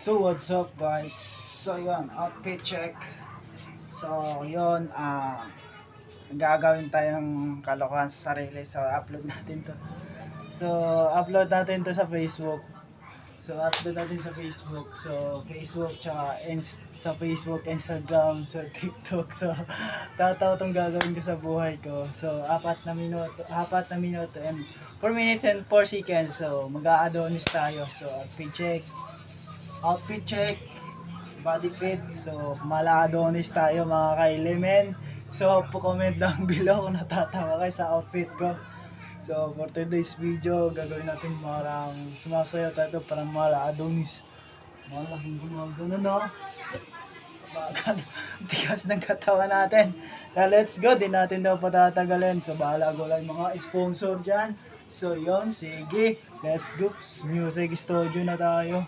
So what's up guys? So yun, outfit check. So yun, gagawin tayong kalokohan sa sarili. So upload natin to. So upload natin to sa Facebook. So upload natin sa Facebook. So Facebook tsaka sa Facebook, Instagram, sa TikTok. So tataw tong gagawin ko sa buhay ko. So 4 na minuto and 4 minutes and 4 seconds. So mag-a-adonis tayo. So outfit check, body fit. So mala-adonis tayo mga kailemen. So comment down below kung natatawa kayo sa outfit ko. So for today's video, gagawin natin parang sumasayaw tayo parang mala-adonis. Malaking gumagano no? Bagan, tigas ng katawan natin. Kaya let's go, di natin daw patatagalin. So bahala ko lang mga sponsor dyan. So yon, sige, let's go. Music studio na tayo.